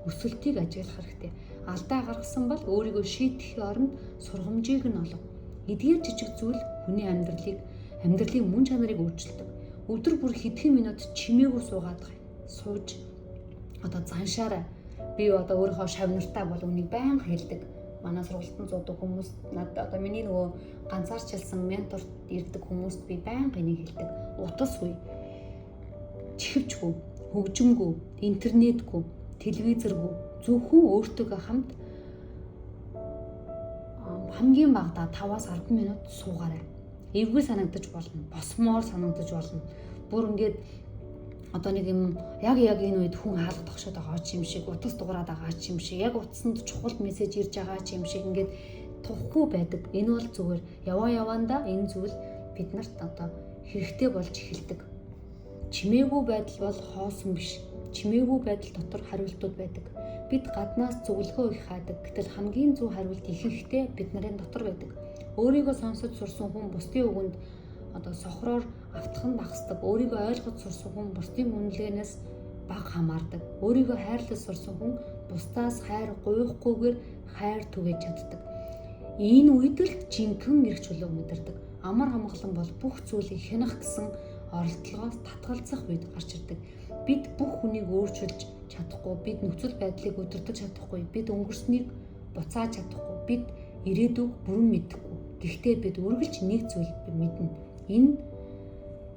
S1: өсөлтийг ажиглах хэрэгтэй. Алдаа гаргасан бол өөрийгөө шийдэхийн оронд сургамжийг нь олго. Эдгээр жижиг зүйл хүний амьдралын мөн чанарыг өөрчилдөг. Өдөр бүр хэдхэн минут чимээгүй сууж заншаарай. Би өөрийнхөө шавнартаа бол үнийг байнга хэлдэг. Манай сургалтанд зуудаг хүмүүс надад миний нөгөө ганцаарчилсан менторт ирдэг хүмүүст би байнга энийг хэлдэг. Утасгүй, чихвчгүй, хөгжимгүй, интернетгүй, телевизэргүй, зөвхөн өөртөөгөө хамт хамгийн багадаа 5-10 минут суугаарай. эвгүй санагдаж болно. Босмоор санагдаж болно. Бүр ингээд одоо нэг юм яг энэ үед хүн хаалга тогшоод байгаа ч юм шиг, утас дуграад байгаа ч юм шиг, яг утсанд чухал мессеж ирж байгаа ч юм шиг ингээд тухгүй байдаг. Энэ бол зүгээр яваандаа энэ зүйл биднэрт одоо хэрэгтэй болж эхэлдэг. Чимээгүй байдал бол хоосон биш. Чимээгүй байдал дотор хариултууд байдаг. Бид гаднаас зөвлөгөө их хаадаг. Гэтэл хамгийн зөв хариулт ихэнхдээ бид нарын дотор байдаг. Өөрийгөө сонсож сурсан хүн бусдын үгэнд одоо сохроор автхан багсдаг. Өөрийгөө ойлгож сурсан хүн бусдын үнэлгээнээс бага хамаардаг. Өөрийгөө хайрлаж сурсан хүн бусдаас хайр гуйхгүйгээр хайр түгээж чаддаг. Энэ үед л жинхэнэ эрх чөлөө мэдэрдэг. Амар хамгаалан бол бүх зүйлийг хянах гэсэн оролдлогоос татгалзах үед гарч ирдэг. Бид бүх хүнийг өөрчилж чадахгүй, бид нөхцөл байдлыг өдөртөж чадахгүй, бид өнгөрснийг буцааж чадахгүй, бид ирээдүг бүрэн мэдэхгүй. Гэхдээ бид үргэлж нэг зүйл мэднэ.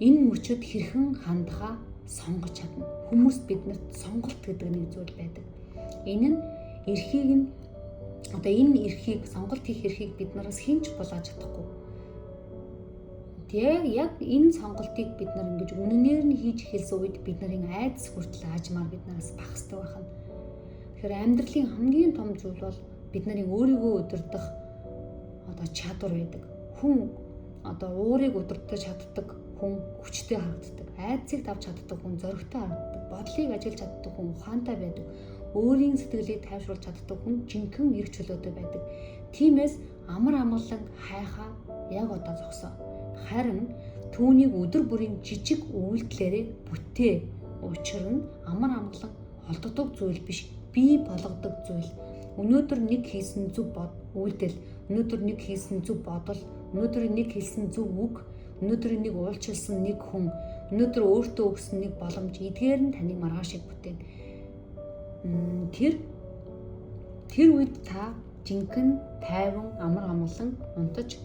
S1: Энэ мөчөд хэрхэн хандхаа сонгож чадна. Хүмүүс биднэрт сонголт гэдэг нэг зүйл байдаг. Энэ эрхийг сонголт хийх эрхийг биднээс хинч булааж чадахгүй. Яг энэ сонголтыг бид нар ингэж үнэнээр нь хийж эхэлсэн үед бид нарын айдас хүртэл аажмаар биднээс багасдаг байна. Тэгэхээр амьдралын хамгийн том зүйл бол бид нарын өөрийгөө удирдах одоо чадвар байдаг. Хүн одоо уурыг удирдах чаддаг хүн хүчтэй харагддаг. Айдсыг давж чаддаг хүн зоригтой харагддаг. Бодлыг ажиллаж чаддаг хүн ухаантай байдаг. Өөрийн сэтгэлийг тайвшруулж чаддаг хүн жинхэнэ эрх чөлөөтэй байдаг. Тиймээс амар амгалан хайхаа яг одоо зогсоо. Харин түүнийг өдөр бүрийн жижиг үйлдэлээрээ бүтээ. Учир нь амар амгалан холддог зүйл биш, бий болгодог зүйл. Өнөөдөр нэг хийсэн зөв үйлдэл, өнөөдөр нэг хийсэн зөв бодол, өнөөдөр нэг хэлсэн зөв үг, өнөөдөр нэг уулчилсан нэг хүн, өнөөдөр өөртөө өгсөн нэг боломж эдгээр нь таныг маргаашиг бүтээн. Тэр үед та жинхэнэ тайван амар амгалан унтаж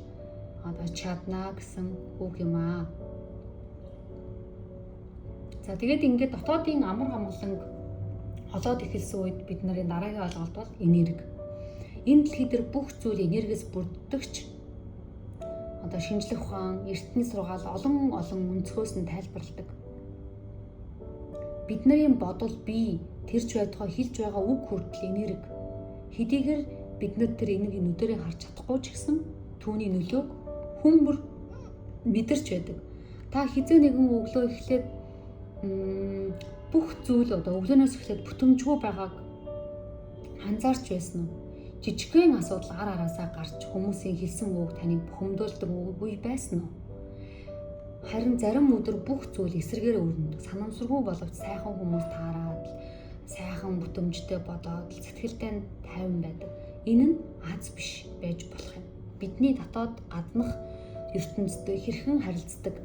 S1: одоо чадна гэсэн үг юм аа. За тэгээд ингээд дотоодын амар амгаланг холоод эхэлсэн үед бид нарын дараагийн ойлголт бол энерги. Энэ дэлхий дээр бүх зүйл энергиэс бүрддэгч одоо шинжлэх ухаан, эртний сургаал олон өнцгөөс нь тайлбарладаг. Бидний бодол, бие, тэрч байтугай хэлж байгаа үг хүртэл энерги. Хэдийгээр бид нар тэр энергийг нүдэрээ харж чадахгүй ч гэсэн түүний нөлөөг хүн бүр мэдэрч байдаг. Та хизээ нэгэн өглөө эхлээд бүх зүйл одоо өглөөнөөс эхлээд бүтэмжгүй байгааг анзаарч байсан уу? Жижигхэн асуудал араасаа гарч хүмүүсийн хэлсэн үг таныг бухимдуулдаг үгүй байсан уу? Харин зарим өдөр бүх зүйл эсрэгээр өрнөдөг. Санамсаргүй боловч сайхан хүмүүс таараад сайхан бүтэмжтэй бодоод сэтгэлдээ тайван байдаг. Энэ нь аз биш байж болох юм. Бидний дотоод гаднах ертөнцтэй хэрхэн харилцдаг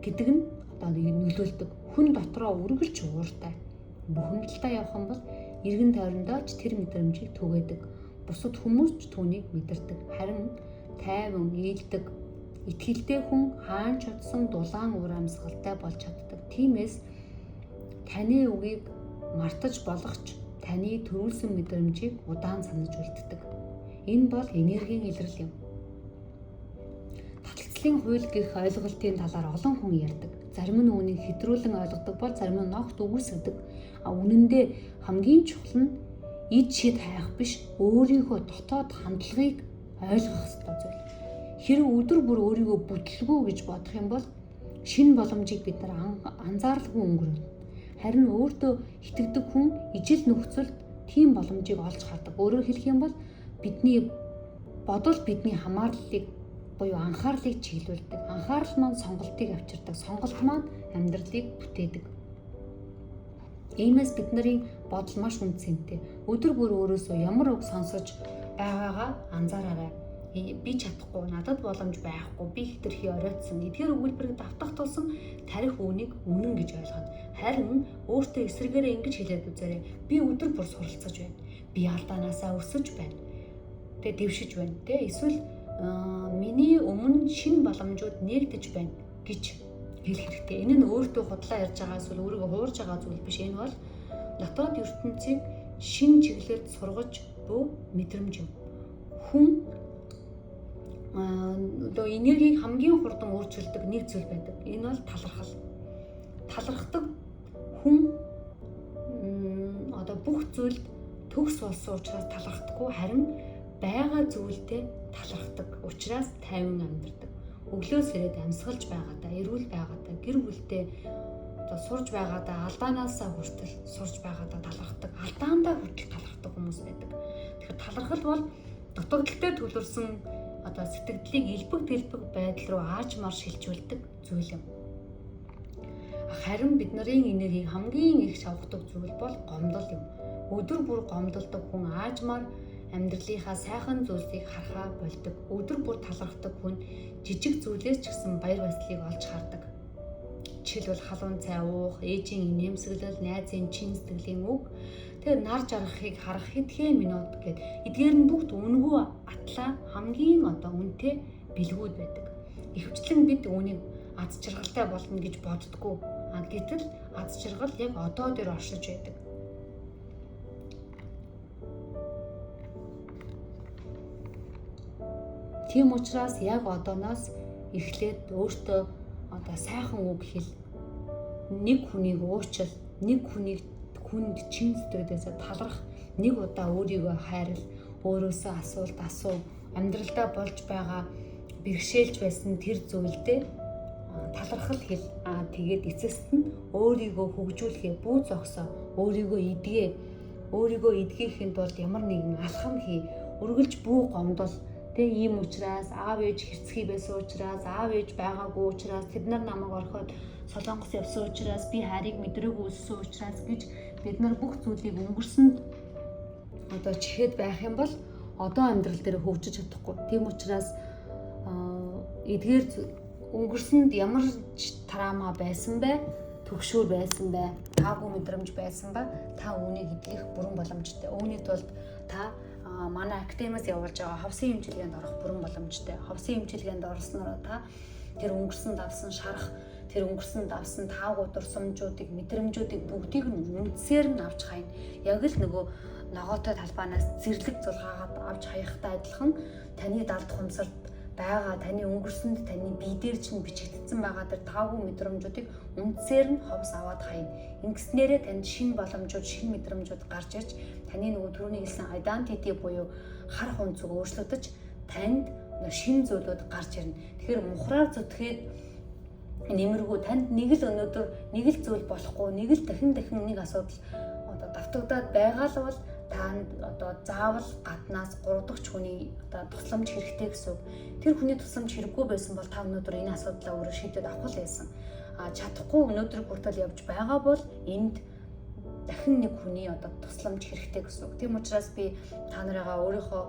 S1: гэдэг нь одоо нөлөөлдөг. Хүн дотроо үргэлж ууртай. Бухимдалтай явах юм бол эргэн тойрондоо ч тэр мэдрэмжийг түгээдэг. Бусад хүмүүс ч түүнийг мэдэрдэг. Харин тайван, ээлдэг, итгэлтэй хүн хаан чадсан дулаан уур амьсгалтай болж чаддаг. Тиймээс таны үгийг мартаж болох ч таны төрүүлсэн мэдрэмжийг удаан санаж үлддэг. Энэ бол энергийн илрэл юм. Таталцлын хууль гэх ойлголтын талаар олон хүн ярьдаг. Зарим нь үүнийг хэтрүүлэн ойлгодог бол зарим нь огт үгүйсгдэг. Үнэн дээр хамгийн чухал нь ид шид хайх биш, өөрийнхөө дотоод хандлагыг ойлгох ёстой зүйл. Хэрэв өдөр бүр өөрийгөө бүтлгүй гэж бодох юм бол шинэ боломжийг бид нар анзааралгүй өнгөрөв. Харин өөртөө итгэдэг хүн ижил нөхцөлд тийм боломжийг олж хардаг. Өөрөөр хэлэх юм бол бидний бодол бидний хамаарлалыг буюу анхаарлыг чиглүүлдэг. Анхаарал маань сонголтыг авчирдаг. Сонголт маань амьдралыг бүтээдэг. Иймээс бидний бодол маш үнцэнтэй. Өдөр бүр өөрөөсөө ямар үг сонсож байгаагаа анзаараарай. Би чадахгүй, надад боломж байхгүй, би хэтэрхий оройтсон. Эдгээр өгүүлбэрийг давтах тулсан тарих үүнийг үнэн гэж ойлгоно. Харин өөртөө эсрэгээрээ ингэж хэлээд үзээрэй. Би өдөр бүр суралцаж байна. Би алдаанаасаа өсөж байна. Тэгээ дэвшиж байна. Тэ эсвэл миний өмнө шинэ боломжууд нээгдэж байна гэж хэлэх хэрэгтэй. Энэ нь өөртөө худлаа ярьж байгаа эсвэл өөрийгөө хуурж байгаа зүйл биш. Энэ бол дотоод ертөнцийг шинэ чиглэлд сургаж буй мэдрэмж юм. Хүн одоо энергийг хамгийн хурдан өөрчилдөг нэг зүйл байдаг. Энэ бол талархал. Талархдаг хүн одоо бүх зүйлд төгс болсон учраас талархдаггүй, харин байгаа зүйлдээ талархдаг учраас тайван амьдардаг. Өглөөс ирээд амьсгалж байгаадаа, эрүүл байгаадаа, гэр бүлдээ одоо сурж байгаадаа, алдаанаасаа хүртэл сурж байгаадаа талархдаг, алдаандаа хүртэл талархдаг хүмүүс байдаг. Тэгэхээр талархал бол дутагдaltaй төлөрсөн одоо сэтгэлдлийг элбэг дэлбэг байдал руу аажмаар шилжүүлдэг зүйл юм. Харин бидний энергийг хамгийн их шавхдаг зүйл бол гомдол юм. Өдөр бүр гомдолдог хүн аажмаар амьдралынхаа сайхан зүйлсийг харахаа болдог. Өдөр бүр талархдаг хүн жижиг зүйлээс ч гэсэн баяр баясгалыг олж хардаг. Жишээлбэл халуун цай уух, ээжийн инээмсэглэл, найзын чин сэтгэлийн үг, тэр нар жаргахыг харах хэдхэн минут гэд эдгээр нь бүгд үнэгүй атлаа хамгийн одоо үнэтэй бэлгүүд байдаг. Ихэвчлэн бид үүнийг аз жаргалтай болно гэж боддгоо. Гэтэл аз жаргал яг одоо дээр оршиж байдаг. Тийм учраас яг одооноос эхлээд өөртөө одоо сайхан үг хэл, нэг хүнийг уучлал, нэг хүнд чин сэтгэлээсээ таларх, нэг удаа өөрийгөө хайрал, өөрөөсөө асуулт асуу, амьдралдаа болж байгаа бэрхшээлж байсан тэр зүйлдээ талархал хэл. Тэгээд эцэст нь өөрийгөө хөгжүүлэхээ, бүү зогсоо, өөрийгөө эдгэхийн тулд ямар нэгэн алхам хий, үргэлж бүү гомдол. Ийм учраас аав ээж хэрцгий байсан учраас, аав ээж байгаагүй учраас, тэд нар намайг орхиод Солонгос явсан учраас, би хайрыг мэдрээгүй өссөн учраас гэж бид нар бүх зүйлийг өнгөрсөнд одоо чихэд байх юм бол одоо амьдрал дээр хөгжиж чадахгүй. Тийм учраас эдгээр өнгөрсөнд ямар трама байсан бэ, төгшүүр байсан бэ, таагүй мэдрэмж байсан ба та үүнийг эдлэх бүрэн боломжтой. Үүний тулд та манай академиас явуулж байгаа ховсын хэмжлэгэнд орох бүрэн боломжтой. Ховсын хэмжлэгэнд орсноор та тэр өнгөрсөнд авсан шарах, тэр өнгөрсөнд авсан таагүй дурсамжуудыг, мэдрэмжүүдийг бүгдийг нь үндсээр нь авч хайна. Яг л нөгөө ногоотой талбаанаас зэрлэг зулгаагаад авч хаягтай адилхан таны далд хумсарт байгаа, таны өнгөрсөнд таны бие дээр чинь бичигдсэн байгаа тэр таагүй мэдрэмжүүдийг үндсээр нь ховс аваад хайна. Ингэснээрээ танд шинэ боломжууд, шинэ мэдрэмжүүд гарч ирж таны нөгөө түрүүний хэлсэн identity буюу хар хүнцэг өөрчлөгдөж танд шинэ зүйлүүд гарч ирнэ. Тэгэхээр мухраар зүтгээд нэмэргүй танд нэг л өнөөдөр нэг л зүйл болохгүй, нэг л дахин нэг асуудал одоо давтагдаад байгаа л бол танд одоо заавал гаднаас 3 дахь хүний одоо тусламж хэрэгтэй гэсэн үг. Тэр хүний тусламж хэрэггүй байсан бол та өнөөдөр энэ асуудлаа өөрөө шийдээд авах л байсан. Чадахгүй өнөөдөр хүртэл явж байгаа бол энд дахин нэг хүний одоо тусламж хэрэгтэй гэсэн үг. Тийм учраас би та нарыгаа өөрийнхөө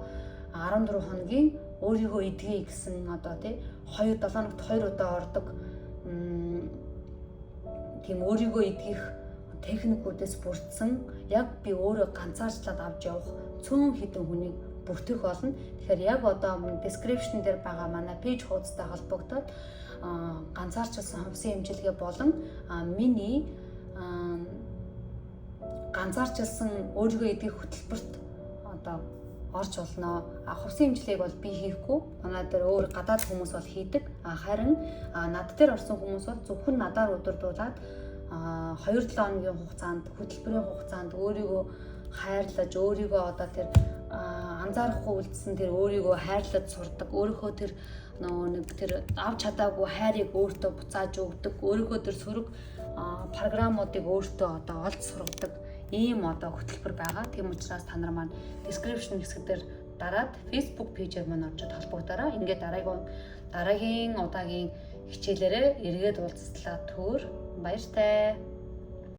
S1: 14 хоногийн өөрийгөө эдгэе гэсэн одоо тий 7 хоногт 2 удаа ордог тийм өөрийгөө эдгэх техникүүдээс бүрдсэн яг би өөрөө ганцаарчлаад авч явах цөөн хэдэн хүнийг бүртгэх болно. Тэгэхээр яг одоо description дээр байгаа манай пэйж хуудастай холбогдоод ганцаарчилсан ховсын эмчилгээ болон миний ганцаарчилсан өөрийгөө эдгэх хөтөлбөрт одоо орж болно. Ховсын эмчилгээг бол би хийхгүй. Манай дээр өөр гадаад хүмүүс бол хийдэг. Харин над дээр орсон хүмүүс бол зөвхөн надаар удирдуулаад 2-7 хоногийн хугацаанд, хөтөлбөрийн хугацаанд өөрийгөө хайрлаж, өөрийгөө одоо тэр анзаарахгүй үлдсэн тэр өөрийгөө хайрлаж сурдаг. Өөрийнхөө тэр нэг тэр авч чадаагүй хайрыг өөртөө буцааж өгдөг. Өөрийнхөө тэр сөрөг програмуудыг өөртөө одоо олж сургадаг ийм одоо хөтөлбөр байгаа. Тийм учраас та нар маань description хэсгээр дараад Facebook пэйжээр маань орж холбогдороо. Ингээд дараагийн удаагийн хичээлээрээ эргээд уулзлаа. Баяртай.